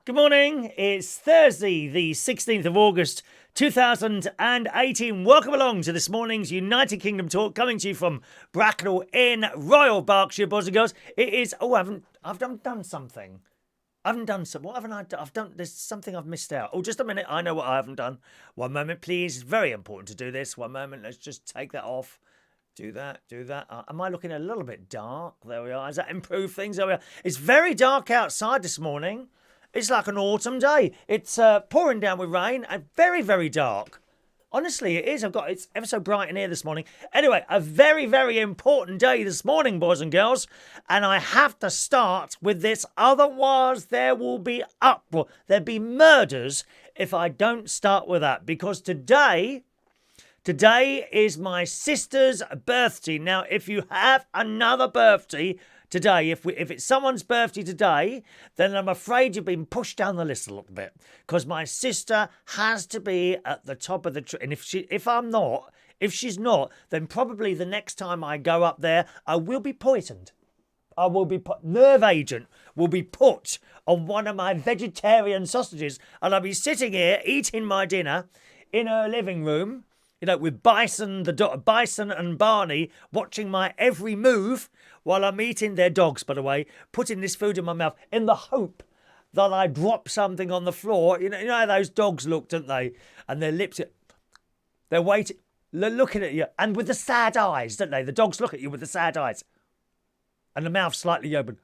Good morning. It's Thursday, the 16th of August, 2018. Welcome along to this morning's United Kingdom talk, coming to you from Bracknell in Royal Berkshire, boys and girls. It is. Oh, I've done something. I haven't done some. What haven't I done? I've done. There's something I've missed out. Oh, just a minute. I know what I haven't done. One moment, please. It's very important to do this. One moment. Let's just take that off. Do that. Am I looking a little bit dark? There we are. Has that improved things? There we are. It's very dark outside this morning. It's like an autumn day. It's pouring down with rain and very, very dark. Honestly, it is. It's ever so bright in here this morning. Anyway, a very, very important day this morning, boys and girls. And I have to start with this. Otherwise, there'll be murders if I don't start with that. Because today is my sister's birthday. Now, if you have another birthday today, if it's someone's birthday today, then I'm afraid you've been pushed down the list a little bit, because my sister has to be at the top of the tree. And if she's not, then probably the next time I go up there, I will be poisoned. Nerve agent will be put on one of my vegetarian sausages, and I'll be sitting here eating my dinner in her living room, with Bison and Barney watching my every move while I'm eating their dogs, by the way, putting this food in my mouth in the hope that I drop something on the floor. You know how those dogs look, don't they? And their lips, they're waiting, they're looking at you, and with the sad eyes, don't they? The dogs look at you with the sad eyes, and the mouth slightly open,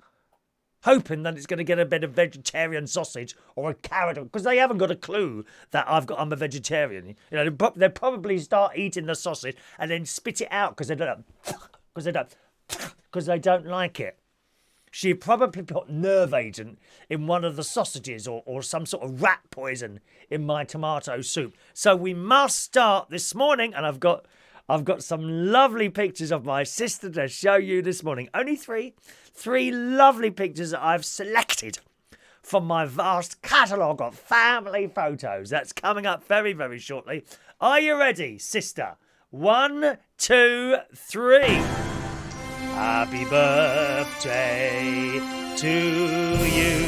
hoping that it's going to get a bit of vegetarian sausage or a carrot, because they haven't got a clue that I'm a vegetarian. They'll probably start eating the sausage and then spit it out because they don't like it. She probably put nerve agent in one of the sausages or some sort of rat poison in my tomato soup. So we must start this morning, and I've got some lovely pictures of my sister to show you this morning. Only three lovely pictures that I've selected from my vast catalogue of family photos. That's coming up very, very shortly. Are you ready, sister? 1, 2, 3. Happy birthday to you.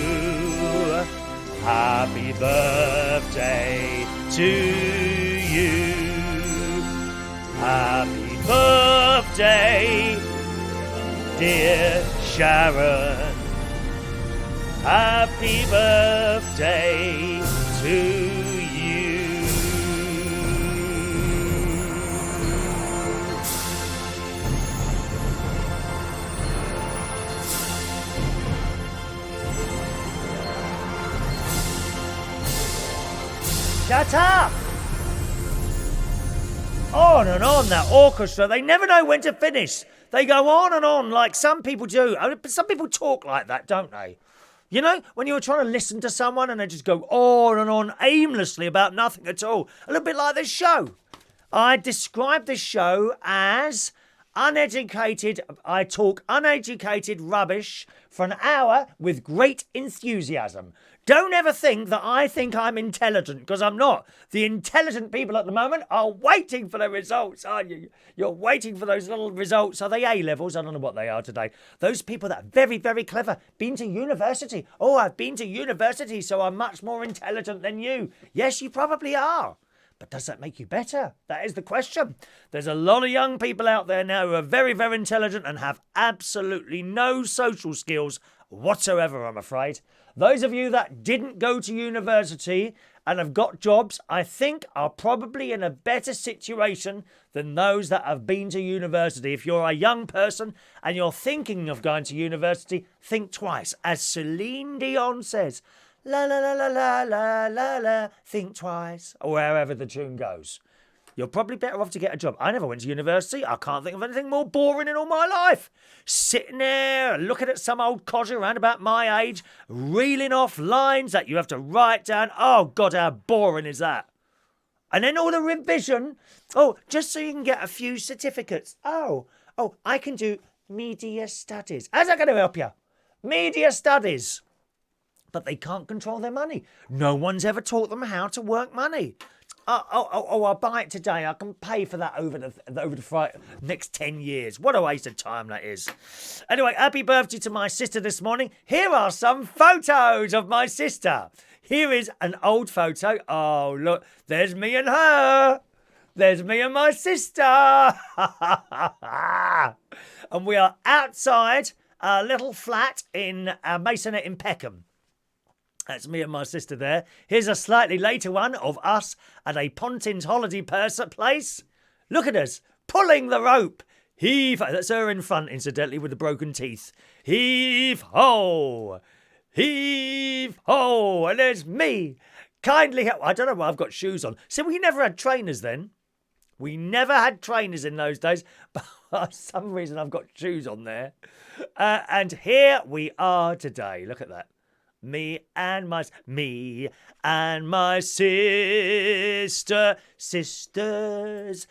Happy birthday to you. Happy birthday, dear Sharon. Happy birthday to you. Shut up! On and on, that orchestra. They never know when to finish. They go on and on like some people do. Some people talk like that, don't they? When you're trying to listen to someone and they just go on and on aimlessly about nothing at all. A little bit like this show. I describe this show as uneducated. I talk uneducated rubbish for an hour with great enthusiasm. Don't ever think that I think I'm intelligent, because I'm not. The intelligent people at the moment are waiting for the results, aren't you? You're waiting for those little results. Are they A-levels? I don't know what they are today. Those people that are very, very clever. Been to university. Oh, I've been to university, so I'm much more intelligent than you. Yes, you probably are. But does that make you better? That is the question. There's a lot of young people out there now who are very, very intelligent and have absolutely no social skills whatsoever, I'm afraid. Those of you that didn't go to university and have got jobs, I think are probably in a better situation than those that have been to university. If you're a young person and you're thinking of going to university, think twice. As Celine Dion says, la la la la la la la la, think twice, or wherever the tune goes. You're probably better off to get a job. I never went to university. I can't think of anything more boring in all my life. Sitting there, looking at some old codger around about my age, reeling off lines that you have to write down. Oh, God, how boring is that? And then all the revision. Oh, just so you can get a few certificates. Oh, I can do media studies. How's that going to help you? Media studies. But they can't control their money. No one's ever taught them how to work money. I'll buy it today. I can pay for that over the next 10 years. What a waste of time that is. Anyway, happy birthday to my sister this morning. Here are some photos of my sister. Here is an old photo. Oh, look, there's me and her. There's me and my sister. And we are outside a little flat in Masonette in Peckham. That's me and my sister there. Here's a slightly later one of us at a Pontins holiday place. Look at us, pulling the rope. Heave. That's her in front, incidentally, with the broken teeth. Heave ho. Heave ho. And there's me. Kindly help. I don't know why I've got shoes on. So we never had trainers then. We never had trainers in those days. But for some reason I've got shoes on there. And here we are today. Look at that. Me and my sister, sisters.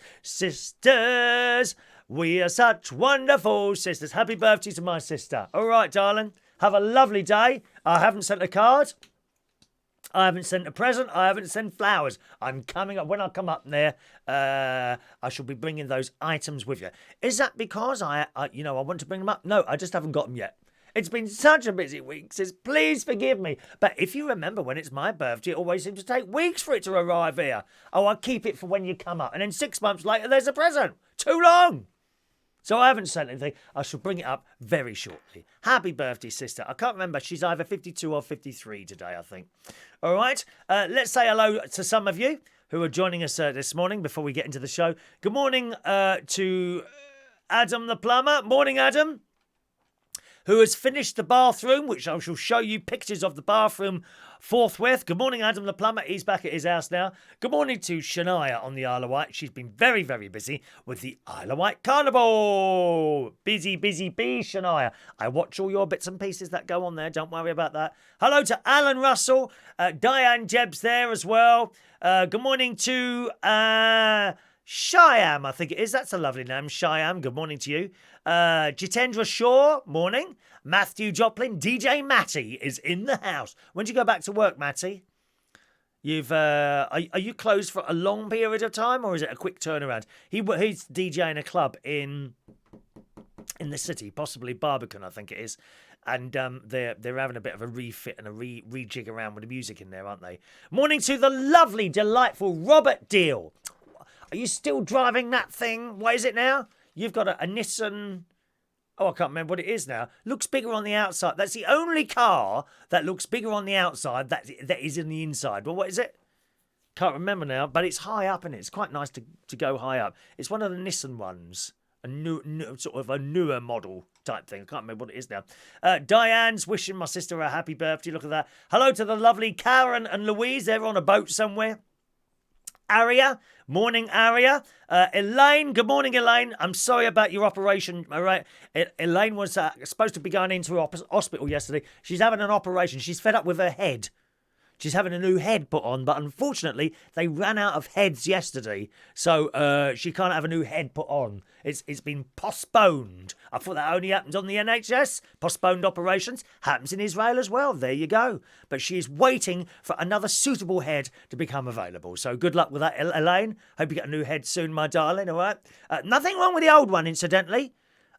We are such wonderful sisters. Happy birthday to my sister. All right, darling. Have a lovely day. I haven't sent a card. I haven't sent a present. I haven't sent flowers. I'm coming up. When I come up there, I shall be bringing those items with you. Is that because I want to bring them up? No, I just haven't got them yet. It's been such a busy week, sis. Please forgive me. But if you remember, when it's my birthday, it always seems to take weeks for it to arrive here. Oh, I'll keep it for when you come up. And then 6 months later, there's a present. Too long. So I haven't sent anything. I shall bring it up very shortly. Happy birthday, sister. I can't remember. She's either 52 or 53 today, I think. All right. Let's say hello to some of you who are joining us this morning before we get into the show. Good morning to Adam the plumber. Morning, Adam. Who has finished the bathroom, which I shall show you pictures of the bathroom forthwith. Good morning, Adam the plumber. He's back at his house now. Good morning to Shania on the Isle of Wight. She's been very, very busy with the Isle of Wight Carnival. Busy, busy bee, Shania. I watch all your bits and pieces that go on there. Don't worry about that. Hello to Alan Russell. Diane Jebb's there as well. Good morning to Shyam, I think it is. That's a lovely name, Shyam. Good morning to you. Jitendra Shaw, morning. Matthew Joplin, DJ Matty is in the house. When do you go back to work, Matty? Are you closed for a long period of time, or is it a quick turnaround? He's DJing a club in the city, possibly Barbican, I think it is. And they're having a bit of a refit and a rejig around with the music in there, aren't they? Morning to the lovely, delightful Robert Deal. Are you still driving that thing? What is it now? You've got a Nissan... Oh, I can't remember what it is now. Looks bigger on the outside. That's the only car that looks bigger on the outside that is in the inside. Well, what is it? Can't remember now, but it's high up, and it's quite nice to go high up. It's one of the Nissan ones. A new sort of a newer model type thing. I can't remember what it is now. Diane's wishing my sister a happy birthday. Look at that. Hello to the lovely Karen and Louise. They're on a boat somewhere. Aria, morning, Aria. Elaine, good morning, Elaine. I'm sorry about your operation. All right, Elaine was supposed to be going into hospital yesterday. She's having an operation. She's fed up with her head. She's having a new head put on, but unfortunately, they ran out of heads yesterday, so she can't have a new head put on. It's been postponed. I thought that only happens on the NHS. Postponed operations happens in Israel as well. There you go. But she is waiting for another suitable head to become available. So good luck with that, Elaine. Hope you get a new head soon, my darling. All right. Nothing wrong with the old one, incidentally.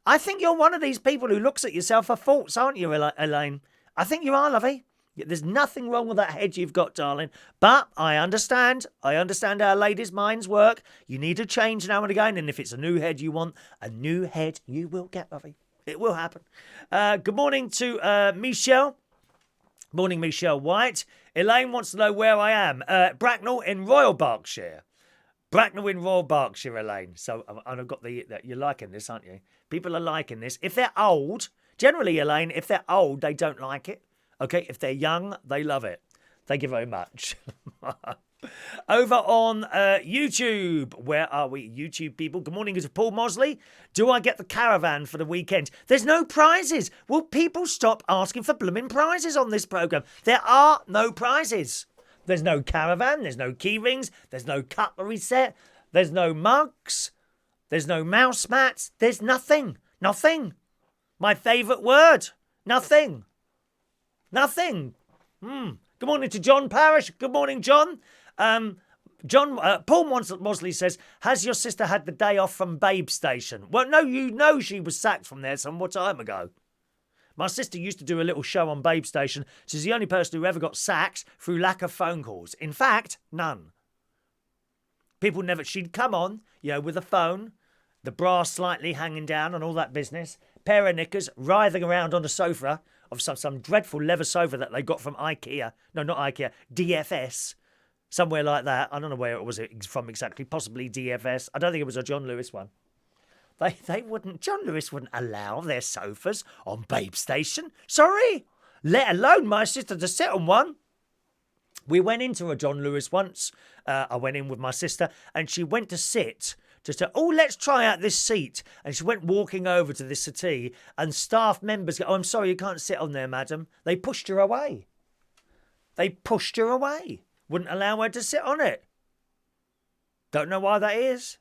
I think you're one of these people who looks at yourself for faults, aren't you, Elaine? I think you are, lovey. There's nothing wrong with that head you've got, darling. But I understand how ladies' minds work. You need to change now and again. And if it's a new head you want, a new head you will get, lovey. It will happen. Good morning to Michelle. Morning, Michelle White. Elaine wants to know where I am. Bracknell in Royal Berkshire. Bracknell in Royal Berkshire, Elaine. So I've got you're liking this, aren't you? People are liking this. If they're old, generally, Elaine, if they're old, they don't like it. Okay, if they're young, they love it. Thank you very much. Over on YouTube, where are we? YouTube people. Good morning to Paul Mosley. Do I get the caravan for the weekend? There's no prizes. Will people stop asking for blooming prizes on this programme? There are no prizes. There's no caravan. There's no key rings. There's no cutlery set. There's no mugs. There's no mouse mats. There's nothing. Nothing. My favourite word. Nothing. Nothing. Good morning to John Parrish. Good morning, John. Paul Mosley says, has your sister had the day off from Babe Station? Well, no, you know she was sacked from there some more time ago. My sister used to do a little show on Babe Station. She's the only person who ever got sacked through lack of phone calls. In fact, none. People never... She'd come on, with a phone, the bra slightly hanging down and all that business, pair of knickers, writhing around on a sofa of some dreadful leather sofa that they got from IKEA. No, not IKEA, DFS. Somewhere like that. I don't know where it was from exactly. Possibly DFS. I don't think it was a John Lewis one. They wouldn't... John Lewis wouldn't allow their sofas on Babe Station. Sorry. Let alone my sister to sit on one. We went into a John Lewis once. I went in with my sister and she went to sit. Let's try out this seat. And she went walking over to this settee and staff members go, I'm sorry, you can't sit on there, madam. They pushed her away. Wouldn't allow her to sit on it. Don't know why that is.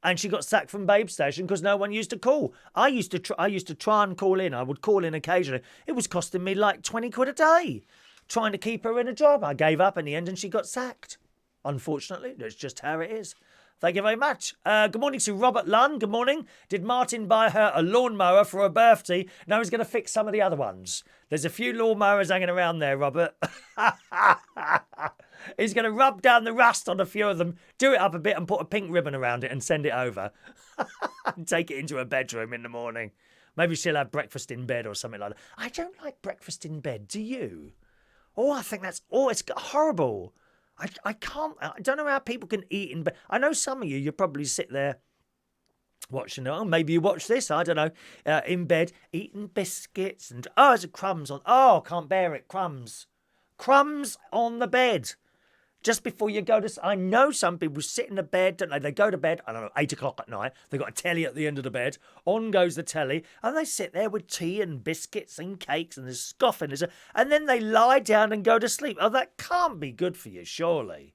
And she got sacked from Babe Station because no one used to call. I used to try and call in. I would call in occasionally. It was costing me like 20 quid a day trying to keep her in a job. I gave up in the end and she got sacked. Unfortunately, that's just how it is. Thank you very much. Good morning to Robert Lunn. Good morning. Did Martin buy her a lawnmower for her birthday? No, he's going to fix some of the other ones. There's a few lawnmowers hanging around there, Robert. He's going to rub down the rust on a few of them, do it up a bit and put a pink ribbon around it and send it over. And take it into her bedroom in the morning. Maybe she'll have breakfast in bed or something like that. I don't like breakfast in bed, do you? Oh, I think it's horrible. I can't, I don't know how people can eat in bed. I know some of you probably sit there watching, maybe you watch this, I don't know, in bed, eating biscuits and, there's crumbs on, can't bear it, crumbs. Crumbs on the bed. Just before you go to... I know some people sit in the bed, don't they? They go to bed, I don't know, 8 o'clock at night. They've got a telly at the end of the bed. On goes the telly. And they sit there with tea and biscuits and cakes and there's scoffing. And then they lie down and go to sleep. Oh, that can't be good for you, surely.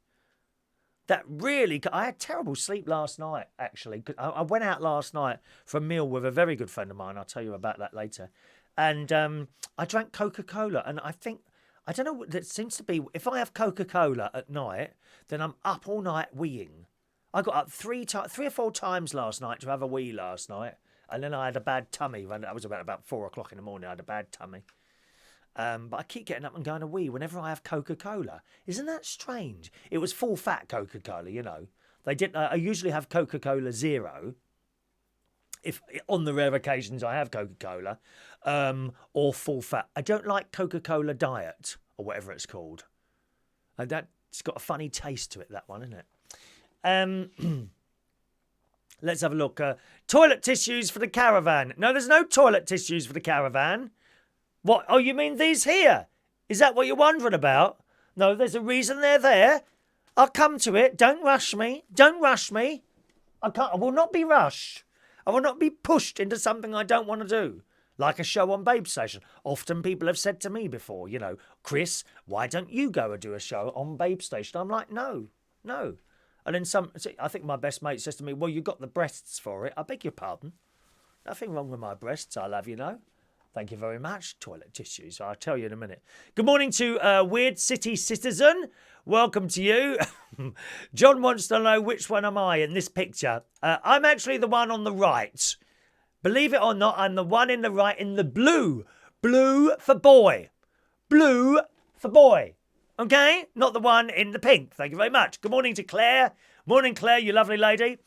That really... I had terrible sleep last night, actually. I went out last night for a meal with a very good friend of mine. I'll tell you about that later. And I drank Coca-Cola and I think... I don't know, it seems to be, if I have Coca-Cola at night, then I'm up all night weeing. I got up 3 or 4 times last night to have a wee last night, and then I had a bad tummy. When I was about 4 o'clock in the morning, I had a bad tummy. But I keep getting up and going to wee whenever I have Coca-Cola. Isn't that strange? It was full fat Coca-Cola, They didn't. I usually have Coca-Cola Zero. If on the rare occasions I have Coca-Cola, or full fat. I don't like Coca-Cola Diet, or whatever it's called. It's got a funny taste to it, that one, isn't it? Let's have a look. Toilet tissues for the caravan. No, there's no toilet tissues for the caravan. What? Oh, you mean these here? Is that what you're wondering about? No, there's a reason they're there. I'll come to it. Don't rush me. I will not be rushed. I will not be pushed into something I don't want to do. Like a show on Babe Station. Often people have said to me before, Chris, why don't you go and do a show on Babe Station? I'm like, no. And then I think my best mate says to me, well, you got the breasts for it. I beg your pardon. Nothing wrong with my breasts, I love, Thank you very much. Toilet tissues, I'll tell you in a minute. Good morning to Weird City Citizen. Welcome to you. John wants to know which one am I in this picture. I'm actually the one on the right. Believe it or not, I'm the one in the right in the blue. Blue for boy. Blue for boy. Okay? Not the one in the pink. Thank you very much. Good morning to Claire. Morning, Claire, you lovely lady.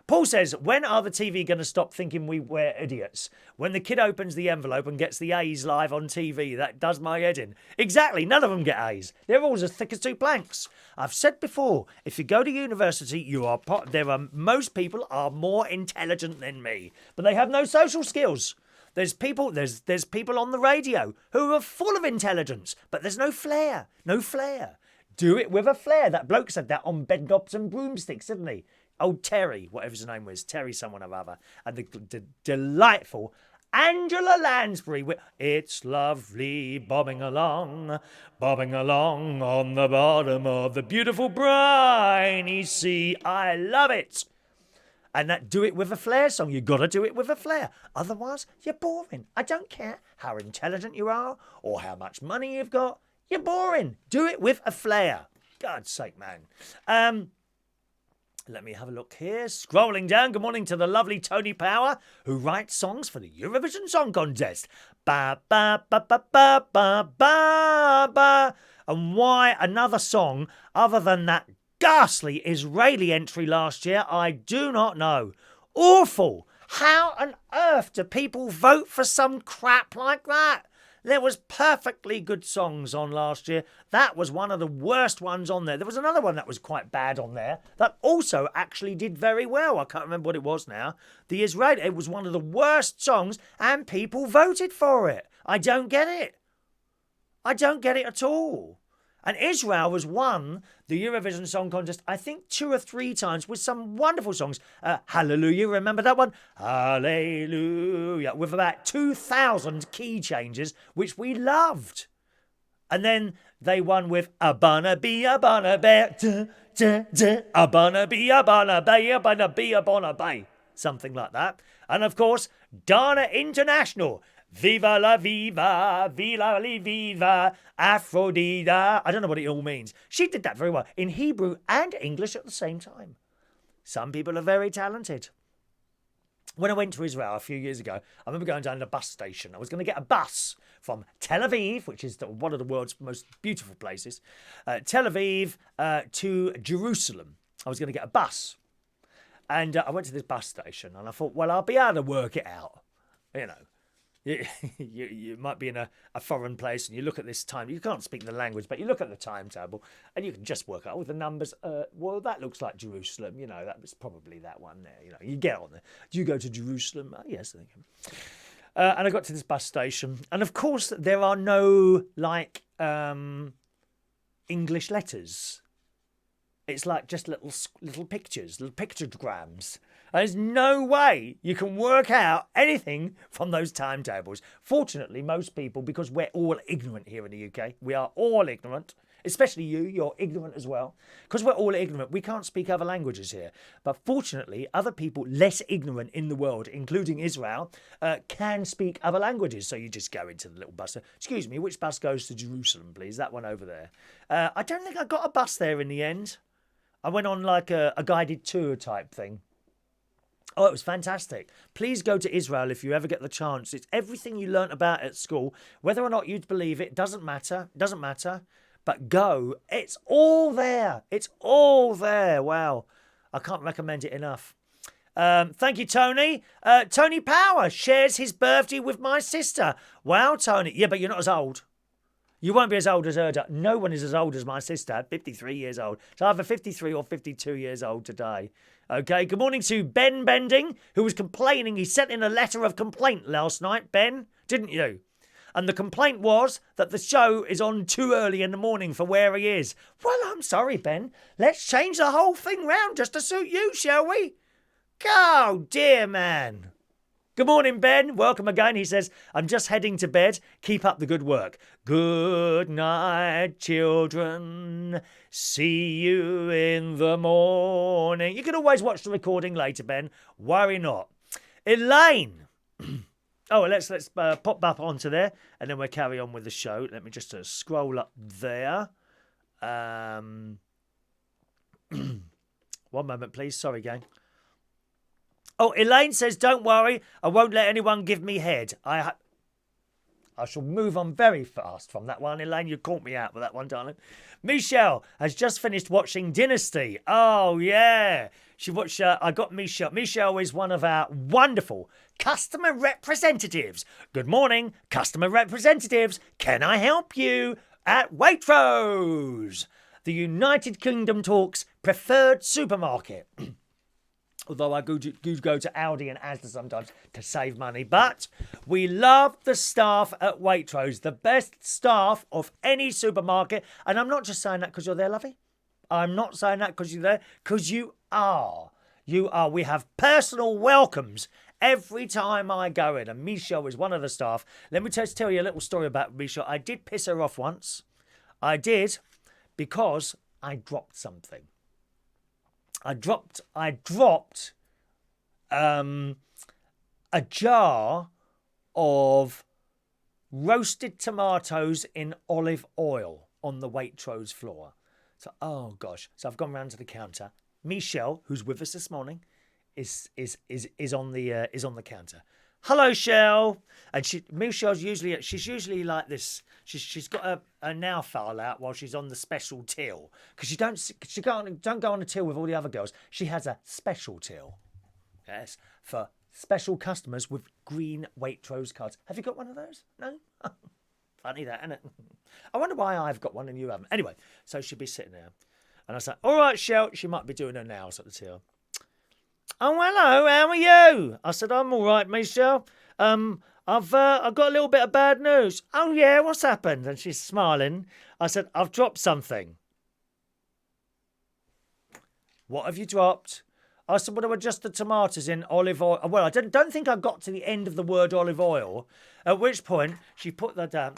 Paul says, when are the TV going to stop thinking we're idiots? When the kid opens the envelope and gets the A's live on TV, that does my head in. Exactly, none of them get A's. They're all as thick as 2 planks. I've said before, if you go to university, most people are more intelligent than me, but they have no social skills. There's people on the radio who are full of intelligence, but there's no flair. No flair. Do it with a flair. That bloke said that on Bedknobs and Broomsticks, didn't he? Old Terry, whatever his name was, Terry someone or other, and the delightful Angela Lansbury with It's Lovely bobbing along on the bottom of the beautiful briny sea. I love it. And that Do It With a Flair song, you got to do it with a flair. Otherwise, you're boring. I don't care how intelligent you are or how much money you've got. You're boring. Do it with a flair. God's sake, man. Let me have a look here. Scrolling down. Good morning to the lovely Tony Power, who writes songs for the Eurovision Song Contest. Ba ba ba ba ba ba ba ba. And why another song other than that ghastly Israeli entry last year, I do not know. Awful. How on earth do people vote for some crap like that? There was perfectly good songs on last year. That was one of the worst ones on there. There was another one that was quite bad on there that also actually did very well. I can't remember what it was now. The Israeli, it was one of the worst songs and people voted for it. I don't get it. I don't get it at all. And Israel has won the Eurovision Song Contest, I think 2 or 3 times with some wonderful songs. Hallelujah, remember that one? Hallelujah, with about 2,000 key changes, which we loved. And then they won with Abana Be, Abana Be, Abana Be, Abana Be, Abana Be, Abana Be. Something like that. And of course, Dana International. Viva la viva, viva la viva, Aphrodita. I don't know what it all means. She did that very well in Hebrew and English at the same time. Some people are very talented. When I went to Israel a few years ago, I remember going down to a bus station. I was going to get a bus from Tel Aviv, which is one of the world's most beautiful places, Tel Aviv to Jerusalem. I was going to get a bus. And I went to this bus station and I thought, well, I'll be able to work it out, you know. You might be in a foreign place and you look at this time. You can't speak the language, but you look at the timetable and you can just work out all the numbers. Well, that looks like Jerusalem. You know, that was probably that one there. You know, you get on there. Do you go to Jerusalem? Oh, yes, I think. And I got to this bus station, and of course there are no like English letters. It's like just little pictures, little pictograms. There's no way you can work out anything from those timetables. Fortunately, most people, because we're all ignorant here in the UK, we are all ignorant, especially you're ignorant as well. Because we're all ignorant, we can't speak other languages here. But fortunately, other people less ignorant in the world, including Israel, can speak other languages. So you just go into the little bus. Excuse me, which bus goes to Jerusalem, please? That one over there. I don't think I got a bus there in the end. I went on like a guided tour type thing. Oh, it was fantastic. Please go to Israel if you ever get the chance. It's everything you learnt about at school. Whether or not you'd believe it, doesn't matter. Doesn't matter. But go. It's all there. It's all there. Wow. I can't recommend it enough. Thank you, Tony. Tony Power shares his birthday with my sister. Wow, Tony. Yeah, but you're not as old. You won't be as old as her. No one is as old as my sister, 53 years old. So either 53 or 52 years old today. Okay, good morning to Ben Bending, who was complaining. He sent in a letter of complaint last night, Ben, didn't you? And the complaint was that the show is on too early in the morning for where he is. Well, I'm sorry, Ben. Let's change the whole thing round just to suit you, shall we? Oh, dear man. Good morning, Ben. Welcome again. He says, I'm just heading to bed. Keep up the good work. Good night, children. See you in the morning. You can always watch the recording later, Ben. Worry not. Elaine. Oh, let's pop up onto there, and then we'll carry on with the show. Let me just scroll up there. One moment, please. Sorry, gang. Oh, Elaine says, don't worry, I won't let anyone give me head. I shall move on very fast from that one. Elaine, you caught me out with that one, darling. Michelle has just finished watching Dynasty. Oh, yeah. She watched, I got Michelle. Michelle is one of our wonderful customer representatives. Good morning, customer representatives. Can I help you? At Waitrose, the United Kingdom Talks preferred supermarket. Although I do go to Aldi and Asda sometimes to save money. But we love the staff at Waitrose. The best staff of any supermarket. And I'm not just saying that because you're there, lovey. I'm not saying that because you're there. Because you are. You are. We have personal welcomes every time I go in. And Michelle is one of the staff. Let me just tell you a little story about Michelle. I did piss her off once. I did. Because I dropped something. I dropped a jar of roasted tomatoes in olive oil on the Waitrose floor. So, oh gosh. So I've gone round to the counter. Michelle, who's with us this morning, is on the counter. Hello, Shell. And Michelle's usually like this. She's got a now file out while she's on the special till, because she don't go on a till with all the other girls. She has a special till. Yes, for special customers with green Waitrose cards. Have you got one of those? No? Funny that, isn't it? I wonder why I've got one and you haven't. Anyway, so she'll be sitting there. And I said, all right, Shell. She might be doing her nails at the till. Oh, hello, how are you? I said, I'm all right, Michelle. I've got a little bit of bad news. Oh, yeah, what's happened? And she's smiling. I said, I've dropped something. What have you dropped? I said, well, they were just the tomatoes in olive oil. Well, I don't think I got to the end of the word olive oil, at which point she put that down,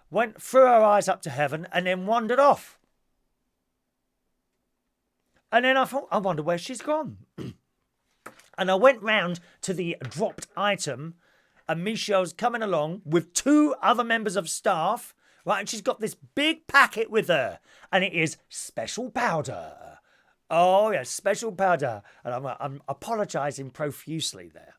went threw her eyes up to heaven, and then wandered off. And then I thought, I wonder where she's gone. And I went round to the dropped item, and Michelle's coming along with 2 other members of staff, right? And she's got this big packet with her, and it is special powder. Oh, yeah, special powder. And I'm apologising profusely there.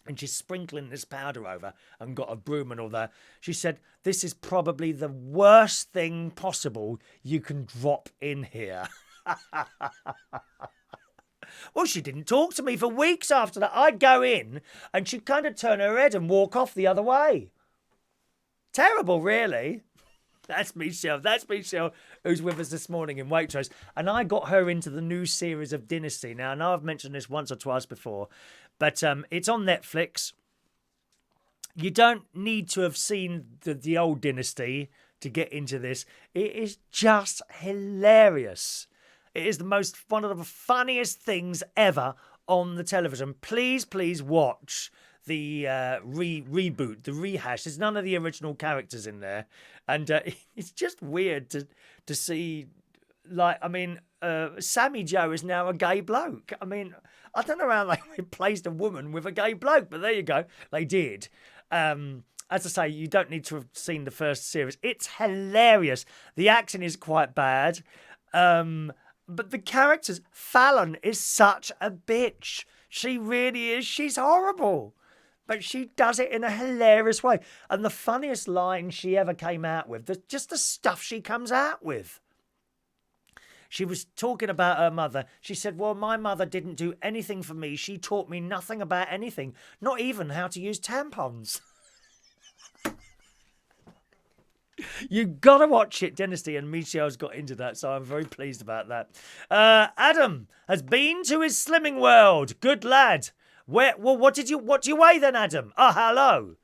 And she's sprinkling this powder over and got a broom and all that. She said, this is probably the worst thing possible you can drop in here. Well, she didn't talk to me for weeks after that. I'd go in and she'd kind of turn her head and walk off the other way. Terrible, really. That's Michelle. That's Michelle, who's with us this morning in Waitrose. And I got her into the new series of Dynasty. Now, I know I've mentioned this once or twice before, but it's on Netflix. You don't need to have seen the old Dynasty to get into this. It is just hilarious. It is one of the funniest things ever on the television. Please, please watch the reboot, the rehash. There's none of the original characters in there. And it's just weird to see, like, I mean, Sammy Joe is now a gay bloke. I mean, I don't know how they replaced a woman with a gay bloke, but there you go. They did. As I say, you don't need to have seen the first series. It's hilarious. The acting is quite bad. But the characters, Fallon is such a bitch. She really is. She's horrible. But she does it in a hilarious way. And the funniest line she ever came out with, just the stuff she comes out with. She was talking about her mother. She said, well, my mother didn't do anything for me. She taught me nothing about anything, not even how to use tampons. You've got to watch it, Dynasty, and Michelle's got into that, so I'm very pleased about that. Adam has been to his slimming world. Good lad. What do you weigh then, Adam? Oh, hello.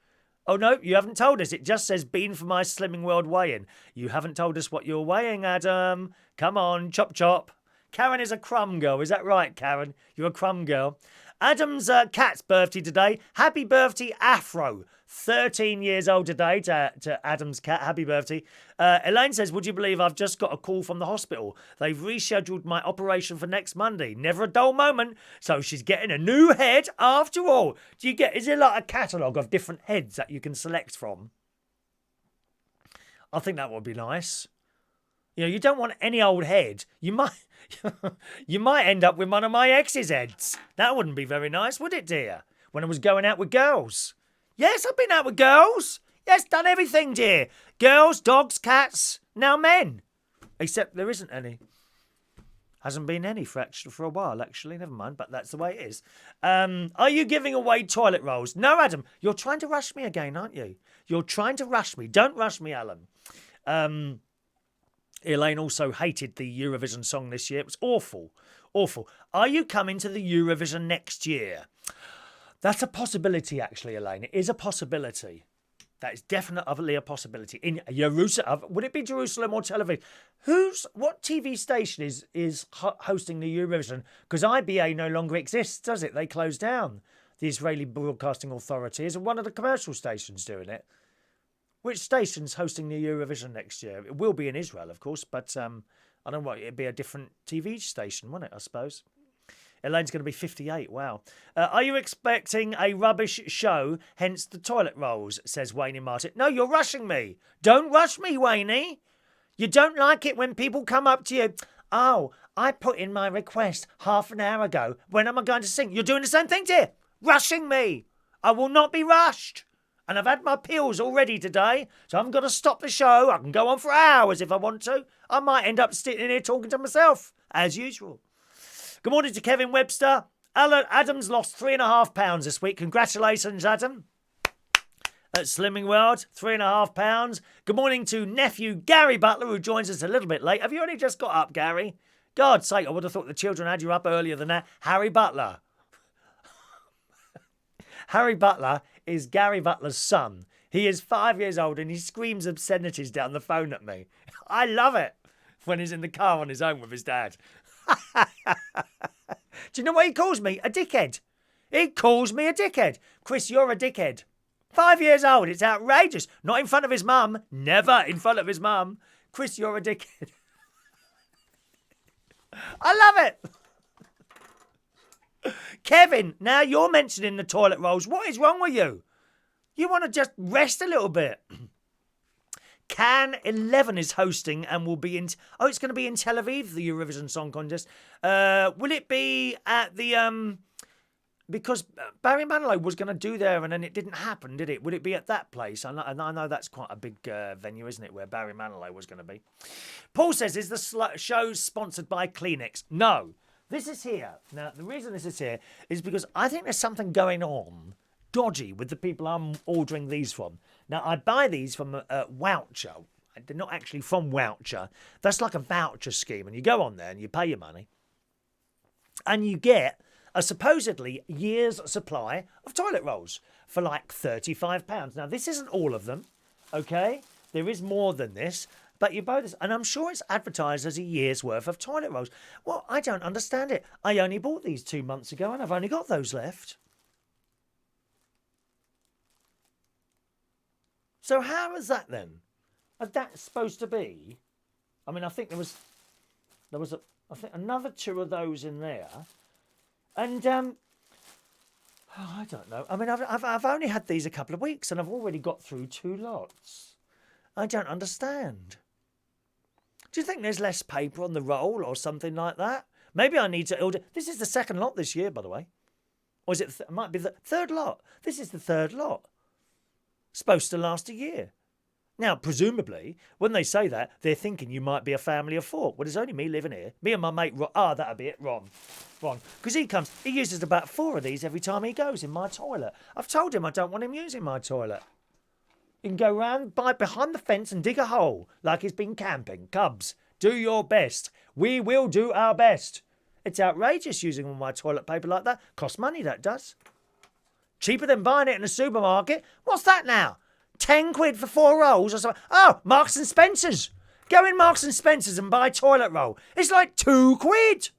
Oh, no, you haven't told us. It just says been for my slimming world weigh-in. You haven't told us what you're weighing, Adam. Come on, chop chop. Karen is a crumb girl. Is that right, Karen? You're a crumb girl. Adam's cat's birthday today. Happy birthday, Afro. 13 years old today to Adam's cat. Happy birthday. Elaine says, would you believe I've just got a call from the hospital? They've rescheduled my operation for next Monday. Never a dull moment. So she's getting a new head after all. Is there like a catalogue of different heads that you can select from? I think that would be nice. You know, you don't want any old head. You might end up with one of my ex's heads. That wouldn't be very nice, would it, dear? When I was going out with girls. Yes, I've been out with girls. Yes, done everything, dear. Girls, dogs, cats, now men. Except there isn't any. Hasn't been any for a while, actually. Never mind, but that's the way it is. Are you giving away toilet rolls? No, Adam. You're trying to rush me again, aren't you? You're trying to rush me. Don't rush me, Alan. Elaine also hated the Eurovision song this year. It was awful. Awful. Are you coming to the Eurovision next year? That's a possibility, actually, Elaine. It is a possibility. That is definitely a possibility. In Jerusalem, would it be Jerusalem or Tel Aviv? What TV station is hosting the Eurovision? Because IBA no longer exists, does it? They closed down. The Israeli Broadcasting Authority is one of the commercial stations doing it. Which station's hosting the Eurovision next year? It will be in Israel, of course, but I don't know what, it'd be a different TV station, wouldn't it, I suppose? Elaine's going to be 58. Wow. Are you expecting a rubbish show, hence the toilet rolls, says Wayne Martin. No, you're rushing me. Don't rush me, Wayne. You don't like it when people come up to you. Oh, I put in my request half an hour ago. When am I going to sing? You're doing the same thing, dear. Rushing me. I will not be rushed. And I've had my pills already today, so I haven't got to stop the show. I can go on for hours if I want to. I might end up sitting here talking to myself, as usual. Good morning to Kevin Webster. Adam's lost 3.5 pounds this week. Congratulations, Adam. At Slimming World, 3.5 pounds. Good morning to nephew Gary Butler, who joins us a little bit late. Have you only just got up, Gary? God's sake, I would have thought the children had you up earlier than that. Harry Butler. Harry Butler is Gary Butler's son. He is 5 years old and he screams obscenities down the phone at me. I love it when he's in the car on his own with his dad. Do you know what he calls me? A dickhead. He calls me a dickhead. Chris, you're a dickhead. 5 years old. It's outrageous. Not in front of his mum. Never in front of his mum. Chris, you're a dickhead. I love it. Kevin, now you're mentioning the toilet rolls. What is wrong with you? You want to just rest a little bit. Can 11 is hosting and will be in... Oh, it's going to be in Tel Aviv, the Eurovision Song Contest. Will it be at the... Because Barry Manilow was going to do there and then it didn't happen, did it? Would it be at that place? And I know that's quite a big venue, isn't it, where Barry Manilow was going to be. Paul says, is the show sponsored by Kleenex? No. This is here. Now, the reason this is here is because I think there's something going on dodgy with the people I'm ordering these from. Now, I buy these from a voucher. They're not actually from voucher. That's like a voucher scheme. And you go on there and you pay your money. And you get a supposedly year's supply of toilet rolls for like £35. Now, this isn't all of them, okay? There is more than this. But you buy this, and I'm sure it's advertised as a year's worth of toilet rolls. Well, I don't understand it. I only bought these 2 months ago, and I've only got those left. So how is that then? Is that supposed to be? I mean, I think there was I think another 2 of those in there, and oh, I don't know. I mean, I've only had these a couple of weeks, and I've already got through 2 lots. I don't understand. Do you think there's less paper on the roll or something like that? Maybe I need to order... This is the 2nd lot this year, by the way. Or is it... It might be the 3rd lot. This is the 3rd lot. Supposed to last a year. Now, presumably, when they say that, they're thinking you might be a family of 4. Well, there's only me living here. Me and my mate Ron. Ah, that'll be it, Ron. Because he uses about 4 of these every time he goes in my toilet. I've told him I don't want him using my toilet. You can go round behind the fence and dig a hole like he's been camping. Cubs, do your best. We will do our best. It's outrageous using all my toilet paper like that. Costs money, that does. Cheaper than buying it in a supermarket. What's that now? 10 quid for 4 rolls or something? Oh, Marks and Spencer's. Go in Marks and Spencer's and buy toilet roll. It's like 2 quid.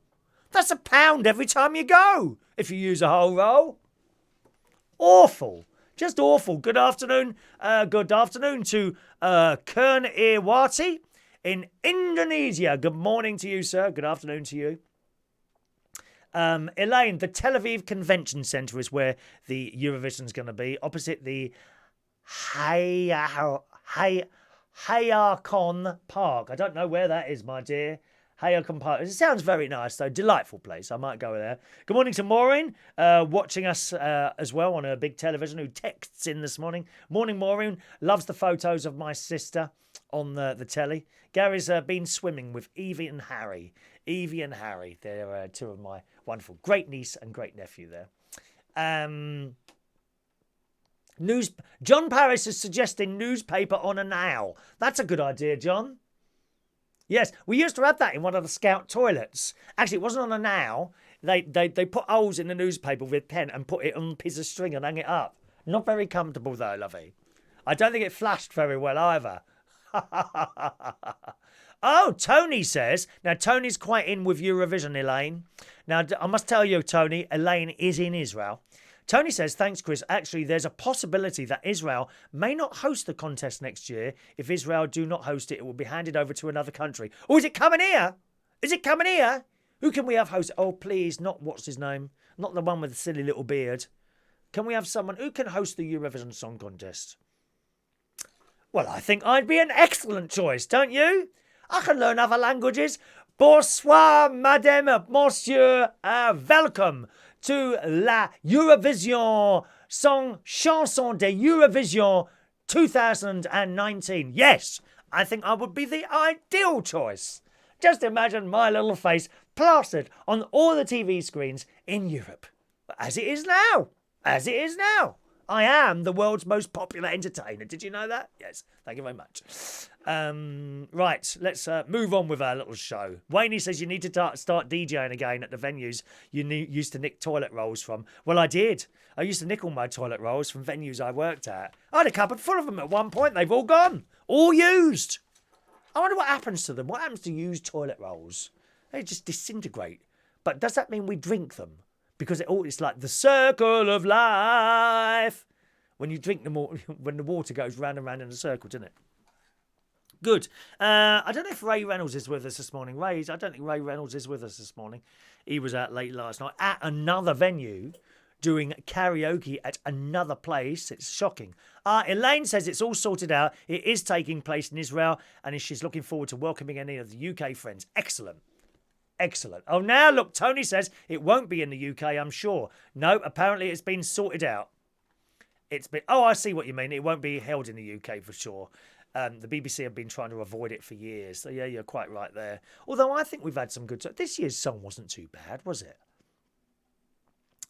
That's £1 every time you go if you use a whole roll. Awful. Just awful. Good afternoon. Good afternoon to Kern Irwati in Indonesia. Good morning to you, sir. Good afternoon to you. Elaine, the Tel Aviv Convention Centre is where the Eurovision's going to be, opposite the Hayakon Park. I don't know where that is, my dear. Hayakon Park. It sounds very nice, though. Delightful place. I might go there. Good morning to Maureen, watching us as well on her big television, who texts in this morning. Morning, Maureen. Loves the photos of my sister on the telly. Gary's been swimming with Evie and Harry. Evie and Harry. They're 2 of my wonderful great niece and great nephew there. John Paris is suggesting newspaper on an owl. That's a good idea, John. Yes, we used to have that in one of the Scout toilets. Actually, it wasn't on an owl. They put holes in the newspaper with a pen and put it on a piece of string and hang it up. Not very comfortable, though, lovey. I don't think it flashed very well either. Oh, Tony says... Now, Tony's quite in with Eurovision, Elaine. Now, I must tell you, Tony, Elaine is in Israel. Tony says, thanks, Chris. Actually, there's a possibility that Israel may not host the contest next year. If Israel do not host it, it will be handed over to another country. Or is it coming here? Is it coming here? Who can we have host? Oh, please, not what's his name? Not the one with the silly little beard. Can we have someone who can host the Eurovision Song Contest? Well, I think I'd be an excellent choice, don't you? I can learn other languages. Bonsoir, madame, monsieur. Welcome to la Eurovision Chanson de Eurovision 2019. Yes, I think I would be the ideal choice. Just imagine my little face plastered on all the TV screens in Europe. As it is now. As it is now. I am the world's most popular entertainer. Did you know that? Yes. Thank you very much. Right, let's move on with our little show. Wayne says you need to start DJing again at the venues you used to nick toilet rolls from. Well, I did. I used to nick all my toilet rolls from venues I worked at. I had a cupboard full of them at one point. They've all gone. All used. I wonder what happens to them. What happens to used toilet rolls? They just disintegrate. But does that mean we drink them? Because it's like the circle of life. When you drink them all, when the water goes round and round in a circle, doesn't it? Good. I don't know if Ray Reynolds is with us this morning. I don't think Ray Reynolds is with us this morning. He was out late last night at another venue doing karaoke at another place. It's shocking. Elaine says it's all sorted out. It is taking place in Israel and she's looking forward to welcoming any of the UK friends. Excellent. Excellent. Oh, now look, Tony says it won't be in the UK, I'm sure. No, apparently it's been sorted out. Oh, I see what you mean. It won't be held in the UK for sure. The BBC have been trying to avoid it for years. So, yeah, you're quite right there. Although I think we've had some good... This year's song wasn't too bad, was it?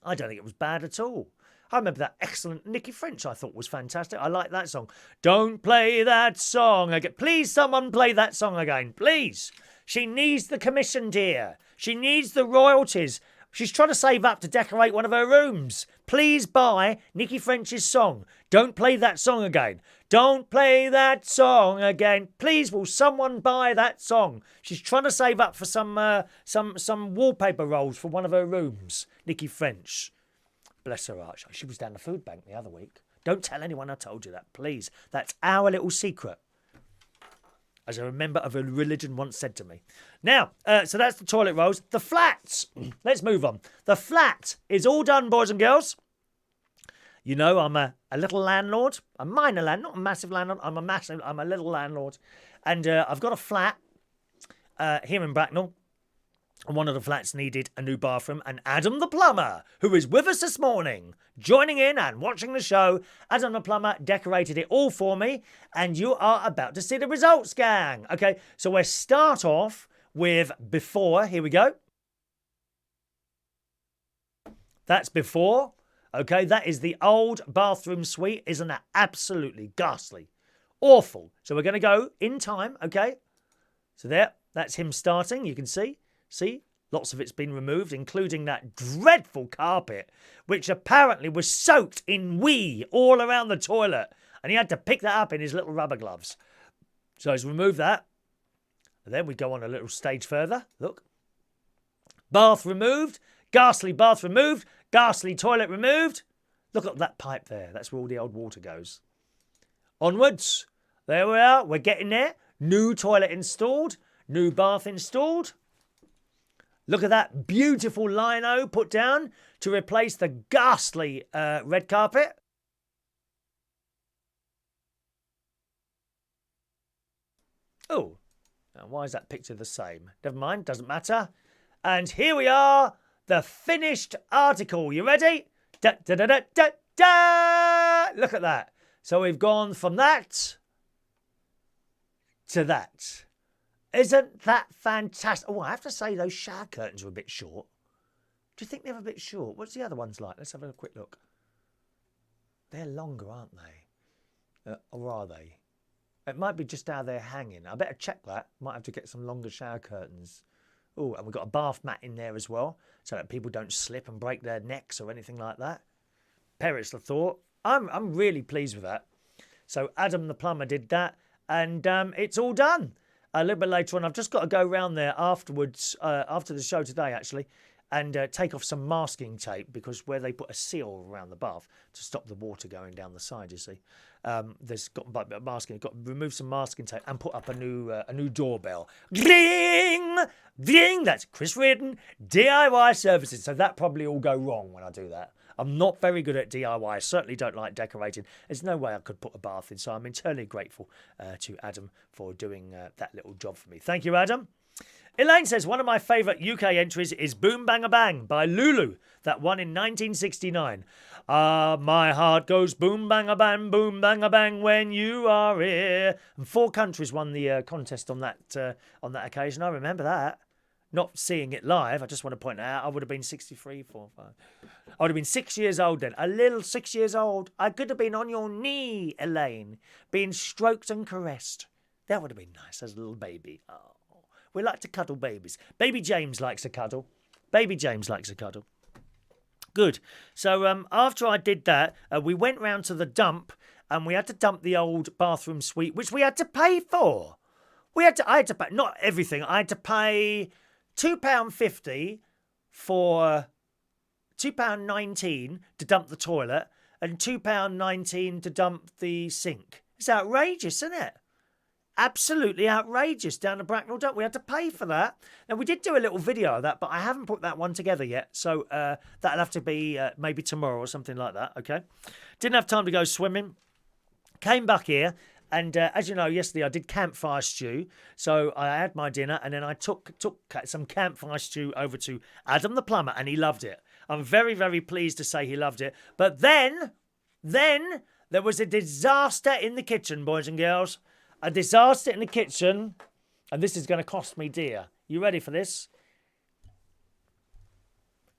I don't think it was bad at all. I remember that excellent Nicky French I thought was fantastic. I like that song. Don't play that song again. Please, someone play that song again. Please. She needs the commission, dear. She needs the royalties. She's trying to save up to decorate one of her rooms. Please buy Nicky French's song. Don't play that song again. Don't play that song again. Please, will someone buy that song? She's trying to save up for some wallpaper rolls for one of her rooms. Nicky French. Bless her heart. She was down the food bank the other week. Don't tell anyone I told you that, please. That's our little secret. As a member of a religion once said to me. Now, so that's the toilet rolls. The flats. Let's move on. The flat is all done, boys and girls. You know, I'm a little landlord. A minor landlord, not a massive landlord. I'm a little landlord. And I've got a flat here in Bracknell. And one of the flats needed a new bathroom. And Adam the plumber, who is with us this morning, joining in and watching the show, Adam the plumber decorated it all for me. And you are about to see the results, gang. Okay, so we'll start off with before. Here we go. That's before. Okay, that is the old bathroom suite. Isn't that absolutely ghastly? Awful. So we're going to go in time, okay? So there, that's him starting, you can see. See, lots of it's been removed, including that dreadful carpet, which apparently was soaked in wee all around the toilet. And he had to pick that up in his little rubber gloves. So he's removed that. And then we go on a little stage further. Look. Bath removed. Ghastly bath removed. Ghastly toilet removed. Look at that pipe there. That's where all the old water goes. Onwards. There we are. We're getting there. New toilet installed. New bath installed. Look at that beautiful lino put down to replace the ghastly red carpet. Oh, now why is that picture the same? Never mind, doesn't matter. And here we are, the finished article. You ready? Da, da, da, da, da, da! Look at that. So we've gone from that to that. Isn't that fantastic? Oh, I have to say those shower curtains are a bit short. Do you think they're a bit short? What's the other ones like? Let's have a quick look. They're longer, aren't they? Or are they? It might be just how they're hanging. I better check that. Might have to get some longer shower curtains. Oh, and we've got a bath mat in there as well, so that people don't slip and break their necks or anything like that. Perish the thought. I'm really pleased with that. So Adam the plumber did that, and it's all done. A little bit later on, I've just got to go round there afterwards, after the show today, actually, and take off some masking tape, because where they put a seal around the bath to stop the water going down the side, you see, there's got masking. Got to remove some masking tape and put up a new doorbell. Ding, ding. That's Chris Reardon DIY services. So that probably all go wrong when I do that. I'm not very good at DIY. I certainly don't like decorating. There's no way I could put a bath in. So I'm eternally grateful to Adam for doing that little job for me. Thank you, Adam. Elaine says, one of my favourite UK entries is Boom Bang a Bang by Lulu, that won in 1969. My heart goes boom bang a bang when you are here. And 4 countries won the contest on that occasion. I remember that. Not seeing it live, I just want to point out, I would have been 63, 4, 5. I would have been 6 years old then. A little 6 years old. I could have been on your knee, Elaine, being stroked and caressed. That would have been nice as a little baby. Oh. We like to cuddle babies. Baby James likes a cuddle. Baby James likes a cuddle. Good. So after I did that, we went round to the dump, and we had to dump the old bathroom suite, which we had to pay for. I had to pay, not everything. I had to pay £2.50 for £2.19 to dump the toilet, and £2.19 to dump the sink. It's outrageous, isn't it? Absolutely outrageous down the Bracknell dump. We had to pay for that. Now, we did do a little video of that, but I haven't put that one together yet. So that'll have to be maybe tomorrow or something like that, okay? Didn't have time to go swimming. Came back here, and as you know, yesterday I did campfire stew. So I had my dinner, and then I took some campfire stew over to Adam the plumber, and he loved it. I'm very, very pleased to say he loved it. But then there was a disaster in the kitchen, boys and girls. A disaster in the kitchen, and this is going to cost me dear. You ready for this?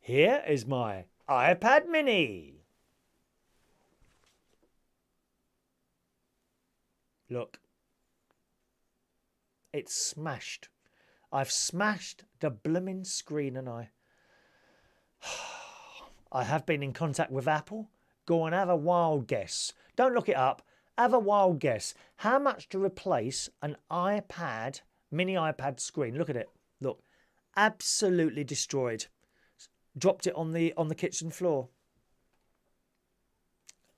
Here is my iPad mini. Look. It's smashed. I've smashed the blooming screen, and I have been in contact with Apple. Go and have a wild guess. Don't look it up. Have a wild guess. How much to replace an iPad, mini iPad screen? Look at it. Look. Absolutely destroyed. Dropped it on the kitchen floor.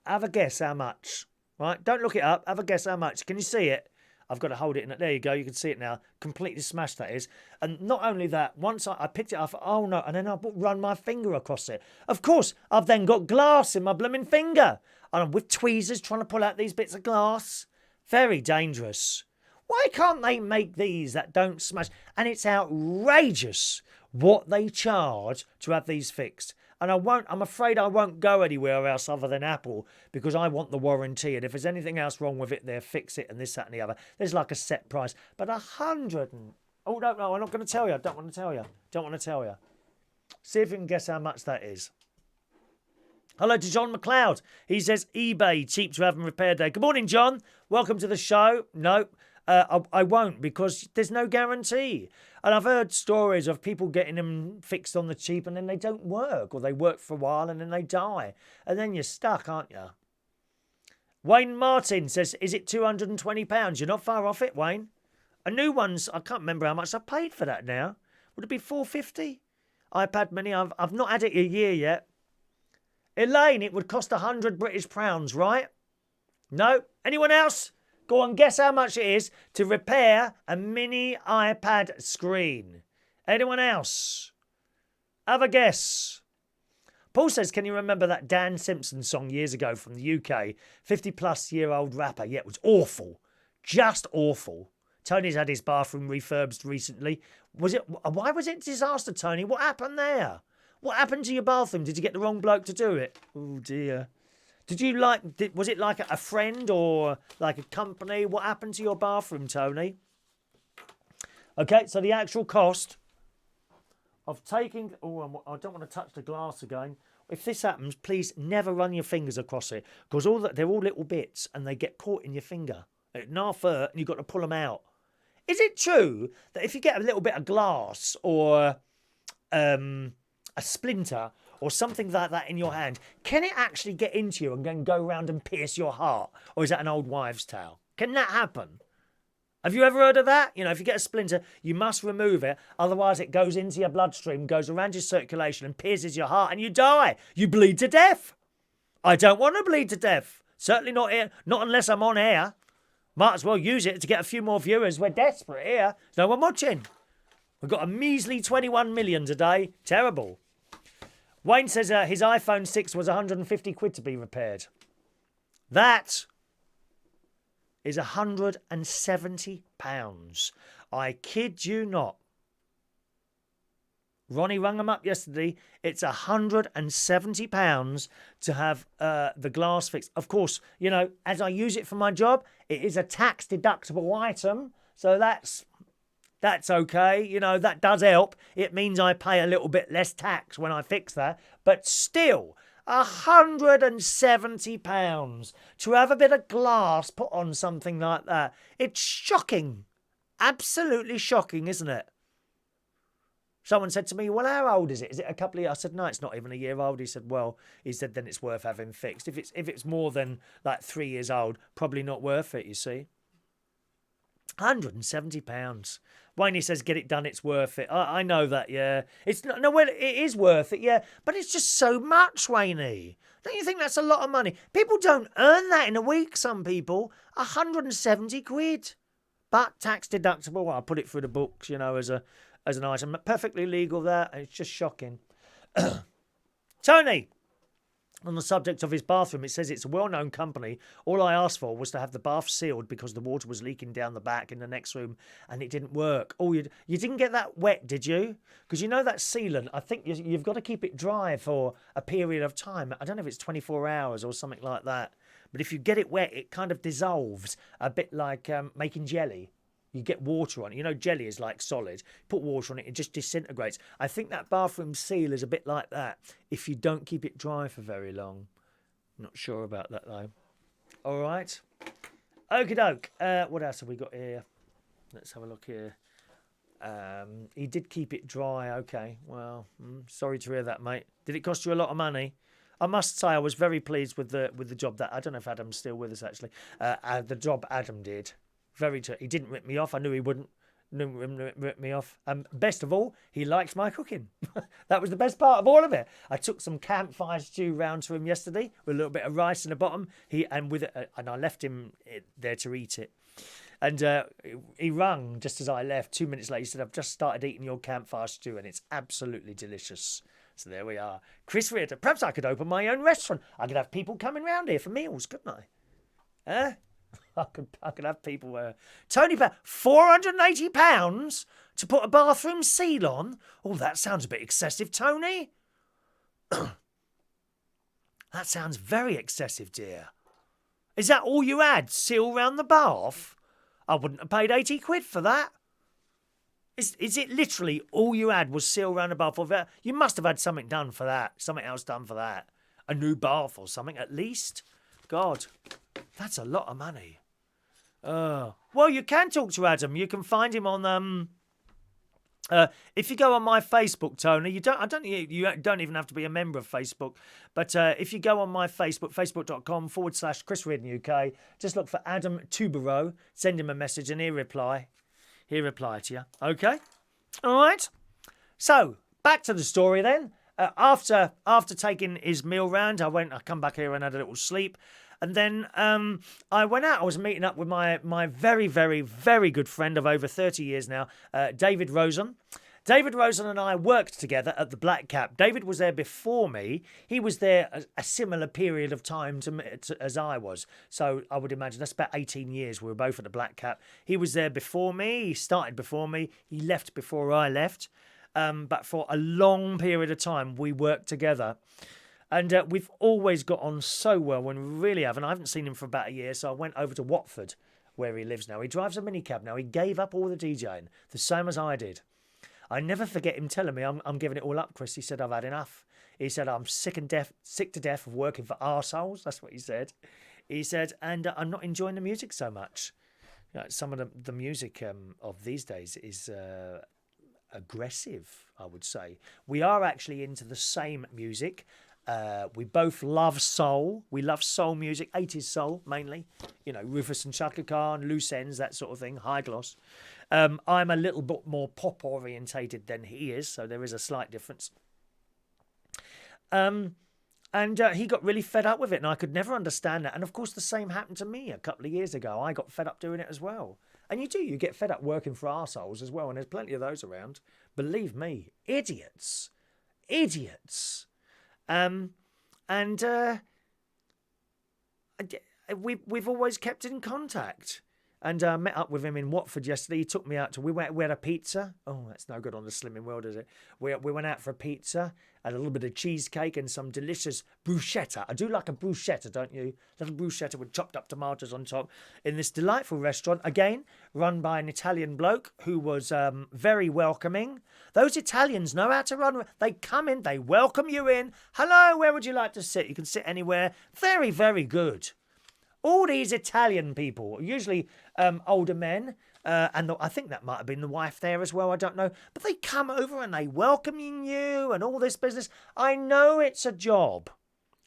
Have a guess how much. Right? Don't look it up. Have a guess how much. Can you see it? I've got to hold it in. There you go. You can see it now. Completely smashed, that is. And not only that, once I picked it up, oh no, and then I run my finger across it. Of course, I've then got glass in my blooming finger. And I'm with tweezers trying to pull out these bits of glass. Very dangerous. Why can't they make these that don't smash? And it's outrageous what they charge to have these fixed. And I'm afraid I won't go anywhere else other than Apple, because I want the warranty. And if there's anything else wrong with it, they'll fix it, and this, that and the other. There's like a set price. But 100 and... Oh, no, I'm not going to tell you. I don't want to tell you. See if you can guess how much that is. Hello to John McLeod. He says, eBay, cheap to have and repair day. Good morning, John. Welcome to the show. No, I won't, because there's no guarantee. And I've heard stories of people getting them fixed on the cheap and then they don't work, or they work for a while and then they die. And then you're stuck, aren't you? Wayne Martin says, is it £220? You're not far off it, Wayne. A new one's, I can't remember how much I paid for that now. Would it be £4.50? iPad mini, I've not had it a year yet. Elaine, it would cost 100 British pounds, right? No? Anyone else? Go on, guess how much it is to repair a mini iPad screen. Anyone else? Have a guess. Paul says, can you remember that Dan Simpson song years ago from the UK? 50-plus-year-old rapper. Yeah, it was awful. Just awful. Tony's had his bathroom refurbished recently. Why was it a disaster, Tony? What happened there? What happened to your bathroom? Did you get the wrong bloke to do it? Oh, dear. Was it like a friend or like a company? What happened to your bathroom, Tony? Okay, so the actual cost of taking... Oh, I don't want to touch the glass again. If this happens, please never run your fingers across it, because they're all little bits and they get caught in your finger. It naff hurt and you've got to pull them out. Is it true that if you get a little bit of glass or... a splinter or something like that in your hand, can it actually get into you and then go around and pierce your heart? Or is that an old wives' tale? Can that happen? Have you ever heard of that? You know, if you get a splinter, you must remove it. Otherwise, it goes into your bloodstream, goes around your circulation and pierces your heart and you die. You bleed to death. I don't want to bleed to death. Certainly not here. Not unless I'm on air. Might as well use it to get a few more viewers. We're desperate here. There's no one watching. We've got a measly 21 million today. Terrible. Wayne says his iPhone 6 was 150 quid to be repaired. That is £170. I kid you not. Ronnie rung him up yesterday. It's £170 to have the glass fixed. Of course, you know, as I use it for my job, it is a tax-deductible item. So that's okay. You know, that does help. It means I pay a little bit less tax when I fix that. But still, £170 to have a bit of glass put on something like that. It's shocking. Absolutely shocking, isn't it? Someone said to me, well, how old is it? Is it a couple of years? I said, no, it's not even a year old. He said, well, then it's worth having fixed. If it's more than like 3 years old, probably not worth it, you see. £170. Wayne says, get it done, it's worth it. I know that, yeah. It's not, no, well, it is worth it, yeah. But it's just so much, Wayne. Don't you think that's a lot of money? People don't earn that in a week, some people. 170 quid. But tax deductible, well, I'll put it through the books, you know, as an item. Perfectly legal there. It's just shocking. Tony, on the subject of his bathroom, it says it's a well-known company. All I asked for was to have the bath sealed because the water was leaking down the back in the next room and it didn't work. Oh, you didn't get that wet, did you? Because you know that sealant, I think you've got to keep it dry for a period of time. I don't know if it's 24 hours or something like that. But if you get it wet, it kind of dissolves, a bit like making jelly. You get water on it. You know, jelly is like solid. Put water on it, it just disintegrates. I think that bathroom seal is a bit like that if you don't keep it dry for very long. Not sure about that, though. All right. Okie doke. What else have we got here? Let's have a look here. He did keep it dry. Okay. Well, sorry to hear that, mate. Did it cost you a lot of money? I must say I was very pleased with the job that... I don't know if Adam's still with us, actually. The job Adam did. He didn't rip me off. I knew he wouldn't. Rip me off. Best of all, he likes my cooking. That was the best part of all of it. I took some campfire stew round to him yesterday with a little bit of rice in the bottom. And I left him there to eat it. And he rung just as I left. 2 minutes later, he said, "I've just started eating your campfire stew, and it's absolutely delicious." So there we are. Chris Reardon. Perhaps I could open my own restaurant. I could have people coming round here for meals, couldn't I? Huh? I could have people... Tony, £480 to put a bathroom seal on? Oh, that sounds a bit excessive, Tony. That sounds very excessive, dear. Is that all you had, seal round the bath? I wouldn't have paid 80 quid for that. Is it literally all you had was seal round the bath? Or you must have had something done for that. Something else done for that. A new bath or something, at least. God, that's a lot of money. Well, you can talk to Adam. You can find him on if you go on my Facebook, Tony. You don't even have to be a member of Facebook. But if you go on my Facebook, facebook.com/Chris Reardon UK, just look for Adam Tubero. Send him a message and he'll reply. He'll reply to you. Okay, all right. So back to the story then. After taking his meal round, I come back here and had a little sleep. And then I went out. I was meeting up with my very, very, very good friend of over 30 years now, David Rosen. David Rosen and I worked together at the Black Cap. David was there before me. He was there a similar period of time as I was. So I would imagine that's about 18 years. We were both at the Black Cap. He was there before me. He started before me. He left before I left. But for a long period of time, we worked together. And we've always got on so well when we really have. And I haven't seen him for about a year, so I went over to Watford, where he lives now. He drives a minicab now. He gave up all the DJing, the same as I did. I never forget him telling me, I'm giving it all up, Chris. He said, I've had enough. He said, I'm sick to death of working for arseholes. That's what he said. He said, and I'm not enjoying the music so much. You know, some of the music of these days is... aggressive, I would say. We are actually into the same music. We both love soul. We love soul music, 80s soul mainly. You know, Rufus and Chaka Khan, Loose Ends, that sort of thing, high gloss. I'm a little bit more pop orientated than he is, so there is a slight difference. And he got really fed up with it, and I could never understand that. And of course, the same happened to me a couple of years ago. I got fed up doing it as well. And you get fed up working for arseholes as well, and there's plenty of those around. Believe me, idiots. We've always kept in contact. And I met up with him in Watford yesterday. He took me out we had a pizza. Oh, that's no good on the Slimming World, is it? We went out for a pizza, had a little bit of cheesecake and some delicious bruschetta. I do like a bruschetta, don't you? Little bruschetta with chopped up tomatoes on top in this delightful restaurant, again, run by an Italian bloke who was very welcoming. Those Italians know how to run. They come in, they welcome you in. Hello, where would you like to sit? You can sit anywhere. Very, very good. All these Italian people, usually older men, and I think that might have been the wife there as well, I don't know. But they come over and they welcome you and all this business. I know it's a job,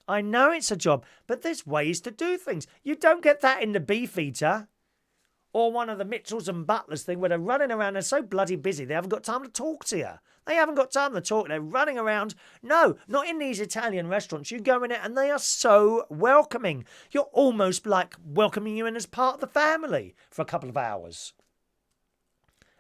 but there's ways to do things. You don't get that in the Beefeater or one of the Mitchells and Butlers thing where they're running around and so bloody busy they haven't got time to talk to you. They haven't got time to talk. They're running around. No, not in these Italian restaurants. You go in it and they are so welcoming. You're almost like welcoming you in as part of the family for a couple of hours.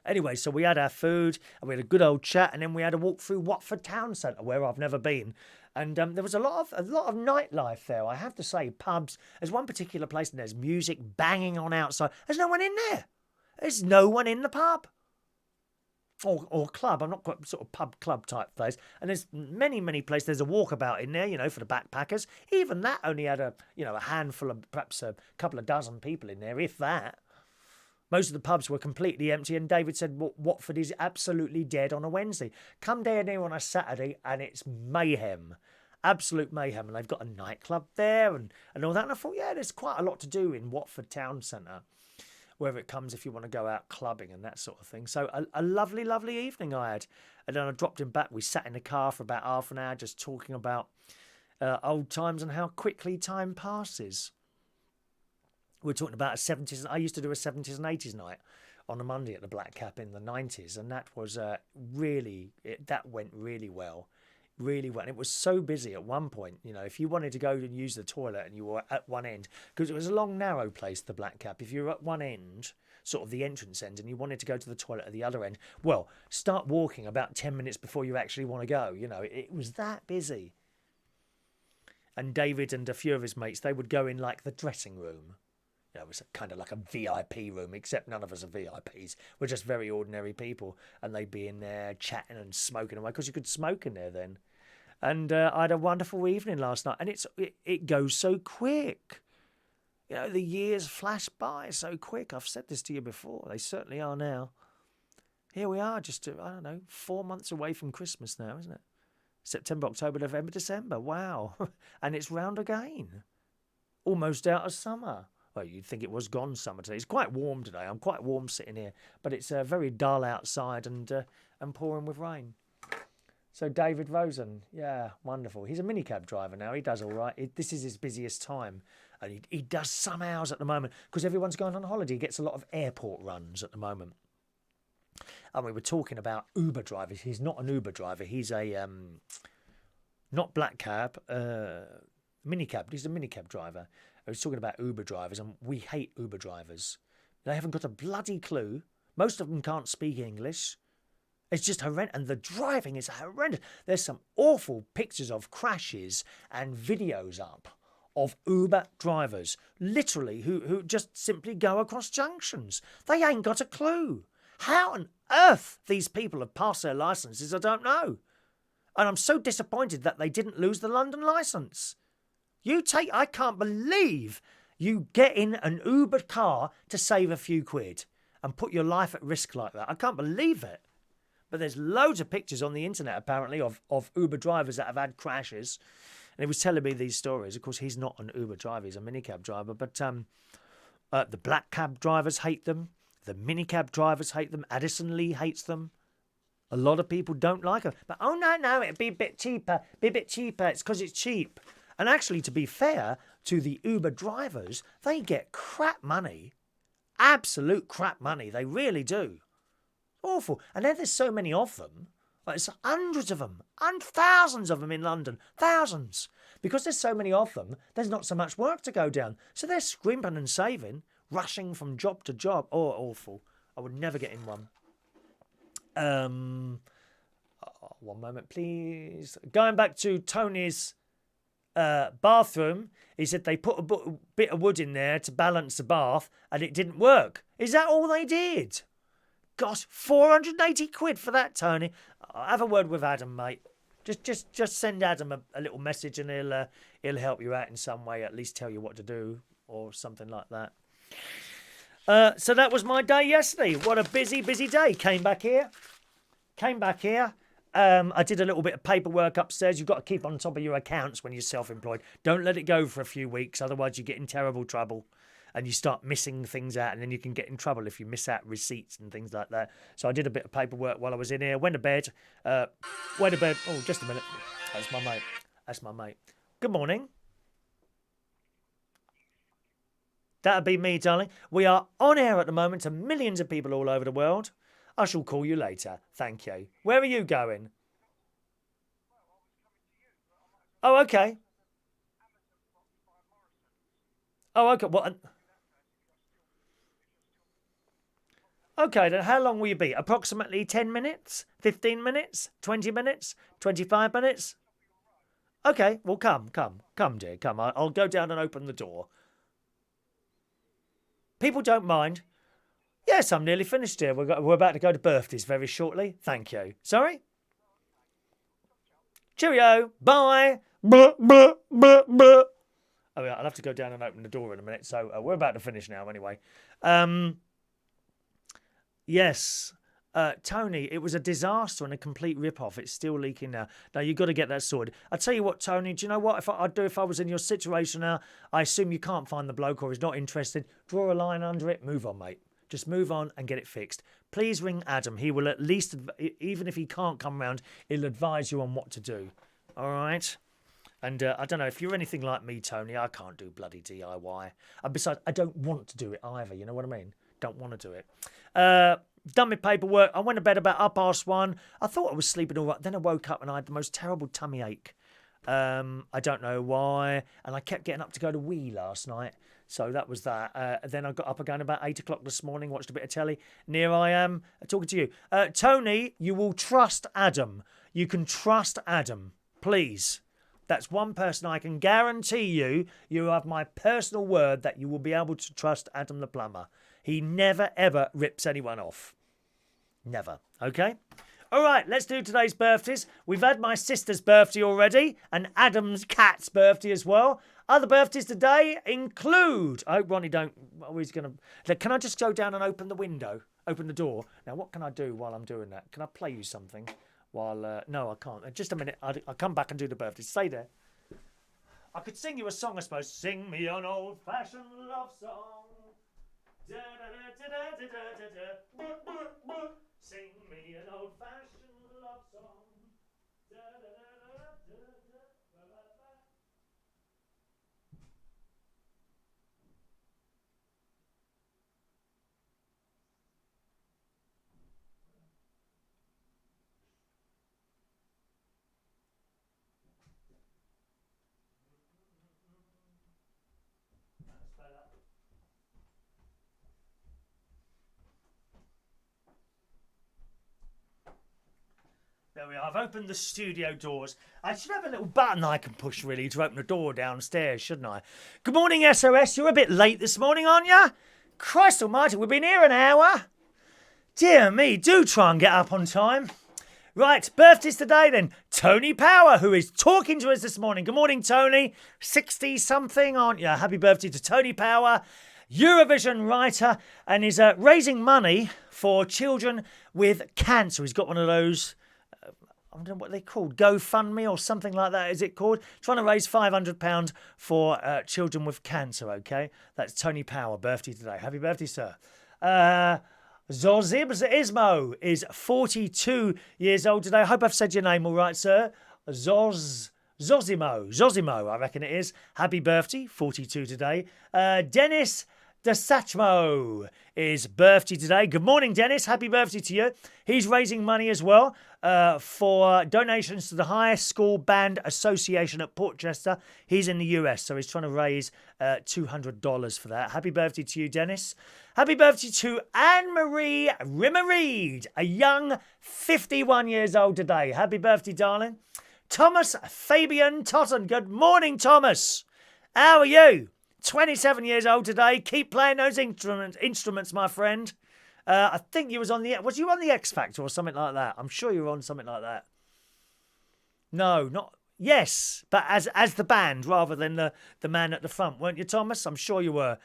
Anyway, so we had our food and we had a good old chat, and then we had a walk through Watford Town Centre where I've never been. And there was a lot of nightlife there, I have to say. Pubs. There's one particular place and there's music banging on outside. There's no one in there. There's no one in the pub. Or club. I'm not quite sort of pub club type place. And there's many, many places. There's a walkabout in there, you know, for the backpackers. Even that only had a handful of, perhaps a couple of dozen people in there, if that. Most of the pubs were completely empty, and David said Watford is absolutely dead on a Wednesday. Come down here on a Saturday and it's mayhem. Absolute mayhem. And they've got a nightclub there and all that. And I thought, yeah, there's quite a lot to do in Watford Town Centre, wherever it comes if you want to go out clubbing and that sort of thing. So a lovely, lovely evening I had. And then I dropped him back. We sat in the car for about half an hour just talking about old times and how quickly time passes. We're talking about a 70s. I used to do a 70s and 80s night on a Monday at the Black Cap in the 90s. And that was that went really well. Really well. And it was so busy at one point, you know, if you wanted to go and use the toilet and you were at one end, because it was a long, narrow place, the Black Cap. If you were at one end, sort of the entrance end, and you wanted to go to the toilet at the other end, well, start walking about 10 minutes before you actually want to go. You know, it was that busy. And David and a few of his mates, they would go in like the dressing room. You know, it was kind of like a VIP room, except none of us are VIPs. We're just very ordinary people. And they'd be in there chatting and smoking away, because you could smoke in there then. And I had a wonderful evening last night. And it goes so quick. You know, the years flash by so quick. I've said this to you before. They certainly are now. Here we are, just, 4 months away from Christmas now, isn't it? September, October, November, December. Wow. And it's round again. Almost out of summer. Well, you'd think it was gone summer today. It's quite warm today. I'm quite warm sitting here. But it's very dull outside and pouring with rain. So David Rosen, yeah, wonderful. He's a minicab driver now. He does all right. This is his busiest time. And he does some hours at the moment because everyone's going on holiday. He gets a lot of airport runs at the moment. And we were talking about Uber drivers. He's not an Uber driver. He's a, not black cab, minicab. He's a minicab driver. I was talking about Uber drivers, and we hate Uber drivers. They haven't got a bloody clue. Most of them can't speak English. It's just horrendous. And the driving is horrendous. There's some awful pictures of crashes and videos up of Uber drivers, literally, who just simply go across junctions. They ain't got a clue. How on earth these people have passed their licences, I don't know. And I'm so disappointed that they didn't lose the London licence. I can't believe you get in an Uber car to save a few quid and put your life at risk like that. I can't believe it. But there's loads of pictures on the internet, apparently, of Uber drivers that have had crashes. And he was telling me these stories. Of course, he's not an Uber driver. He's a minicab driver. But the black cab drivers hate them. The minicab drivers hate them. Addison Lee hates them. A lot of people don't like them. But, oh, no, it'd be a bit cheaper. It's because it's cheap. And actually, to be fair to the Uber drivers, they get crap money. Absolute crap money. They really do. Awful. And then there's so many of them. Like, there's hundreds of them. And thousands of them in London. Thousands. Because there's so many of them, there's not so much work to go down. So they're scrimping and saving, rushing from job to job. Oh, awful. I would never get in one. One moment, please. Going back to Tony's bathroom, he said they put a bit of wood in there to balance the bath and it didn't work. Is that all they did? Gosh, 480 quid for that, Tony. I'll have a word with Adam, mate. Just send Adam a little message and he'll help you out in some way, at least tell you what to do or something like that. So that was my day yesterday. What a busy day. Came back here. I did a little bit of paperwork upstairs. You've got to keep on top of your accounts when you're self-employed. Don't let it go for a few weeks, otherwise you get in terrible trouble. And you start missing things out, and then you can get in trouble if you miss out receipts and things like that. So I did a bit of paperwork while I was in here. Went to bed. Oh, just a minute. That's my mate. Good morning. That'd be me, darling. We are on air at the moment to millions of people all over the world. I shall call you later. Thank you. Where are you going? Oh, okay. Oh, okay. What? Okay, then how long will you be? Approximately 10 minutes? 15 minutes? 20 minutes? 25 minutes? Okay, well, come, dear, come. I'll go down and open the door. People don't mind. Yes, I'm nearly finished here. We're about to go to birthdays very shortly. Thank you. Sorry? Cheerio. Bye. Blah, blah, blah, blah. Oh, yeah, I'll have to go down and open the door in a minute. So we're about to finish now anyway. Yes. Tony, it was a disaster and a complete rip-off. It's still leaking now. Now, you've got to get that sorted. I tell you what, Tony, do you know what I'd do if I was in your situation now? I assume you can't find the bloke or he's not interested. Draw a line under it. Move on, mate. Just move on and get it fixed. Please ring Adam. He will at least, even if he can't come round, he'll advise you on what to do. All right? And I don't know, if you're anything like me, Tony, I can't do bloody DIY. And besides, I don't want to do it either. You know what I mean? Don't want to do it. Done my paperwork. I went to bed about 1:30. I thought I was sleeping all right. Then I woke up and I had the most terrible tummy ache. I don't know why. And I kept getting up to go to wee last night. So that was that. Then I got up again about 8 o'clock this morning, watched a bit of telly. And here I am talking to you. Tony, you will trust Adam. You can trust Adam. Please. That's one person I can guarantee you. You have my personal word that you will be able to trust Adam the plumber. He never, ever rips anyone off. Never. Okay? All right, let's do today's birthdays. We've had my sister's birthday already and Adam's cat's birthday as well. Other birthdays today include... I hope Ronnie don't... He's going to... Can I just go down and open the window? Open the door? Now, what can I do while I'm doing that? Can I play you something? While... no, I can't. Just a minute. I'll come back and do the birthday. Stay there. I could sing you a song, I suppose. Sing me an old-fashioned love song. Sing me an old-fashioned love song. There we are. I've opened the studio doors. I should have a little button I can push, really, to open the door downstairs, shouldn't I? Good morning, SOS. You're a bit late this morning, aren't you? Christ almighty, we've been here an hour. Dear me, do try and get up on time. Right, birthdays today then. Tony Power, who is talking to us this morning. Good morning, Tony. 60-something, aren't you? Happy birthday to Tony Power. Eurovision writer, and is raising money for children with cancer. He's got one of those... I don't know what they're called, GoFundMe or something like that, is it called? Trying to raise £500 for children with cancer, okay? That's Tony Power, birthday today. Happy birthday, sir. Zosimo is 42 years old today. I hope I've said your name all right, sir. Zosimo, I reckon it is. Happy birthday, 42 today. Dennis Dosimo is birthday today. Good morning, Dennis. Happy birthday to you. He's raising money as well for donations to the High School Band Association at Portchester. He's in the US, so he's trying to raise $200 for that. Happy birthday to you, Dennis. Happy birthday to Anne-Marie Rimmer-Reed, a young 51 years old today. Happy birthday, darling. Thomas Fabian Totten. Good morning, Thomas. How are you? 27 years old today. Keep playing those instruments, my friend. I think you was on the X Factor or something like that? I'm sure you were on something like that. No, not yes, but as the band rather than the man at the front, weren't you, Thomas? I'm sure you were.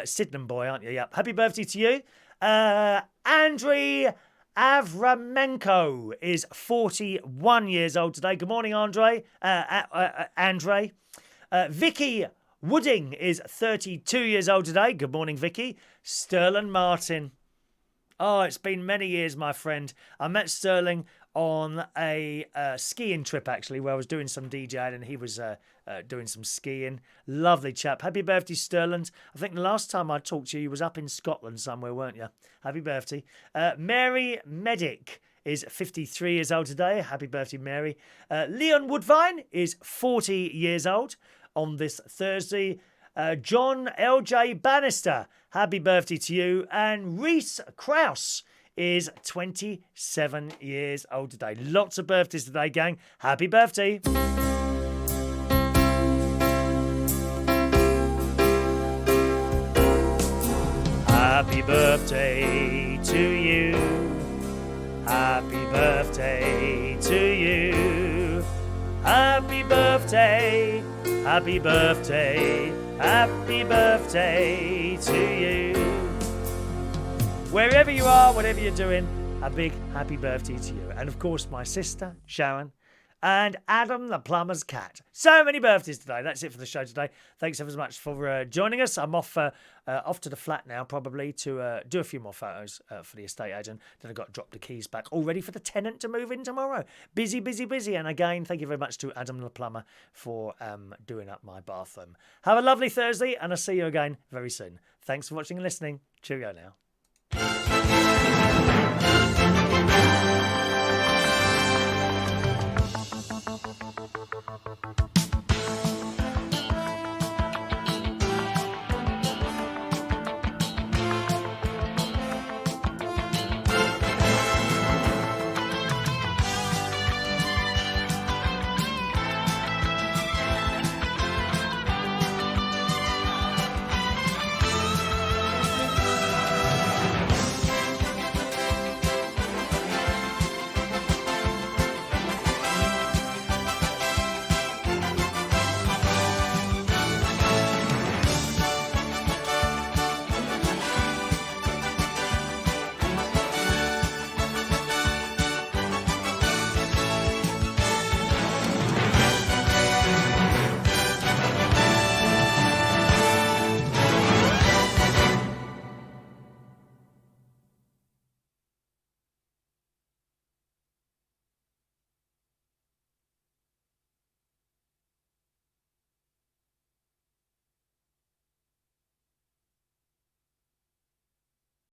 Sydenham boy, aren't you? Yep. Happy birthday to you. Andrei Avramenko is 41 years old today. Good morning, Andre. Andre. Vicki Wooding is 32 years old today. Good morning, Vicki. Stirland Martin. Oh, it's been many years, my friend. I met Stirling on a skiing trip, actually, where I was doing some DJing and he was doing some skiing. Lovely chap. Happy birthday, Stirland. I think the last time I talked to you, you was up in Scotland somewhere, weren't you? Happy birthday. Mary Medic is 53 years old today. Happy birthday, Mary. Leon Woodvine is 40 years old on this Thursday. John L.J. Bannister, happy birthday to you. And Reece Krause is 27 years old today. Lots of birthdays today, gang. Happy birthday. Happy birthday to you. Happy birthday to you. Happy birthday. Happy birthday. Happy birthday to you. Wherever you are, whatever you're doing, a big happy birthday to you. And of course, my sister, Sharon, and Adam the plumber's cat. So many birthdays today. That's it for the show today. Thanks ever so much for joining us. I'm off to the flat now, probably, to do a few more photos for the estate agent. Then I've got to drop the keys back, all ready for the tenant to move in tomorrow. Busy, busy, busy. And again, thank you very much to Adam the plumber for doing up my bathroom. Have a lovely Thursday, and I'll see you again very soon. Thanks for watching and listening. Cheerio now.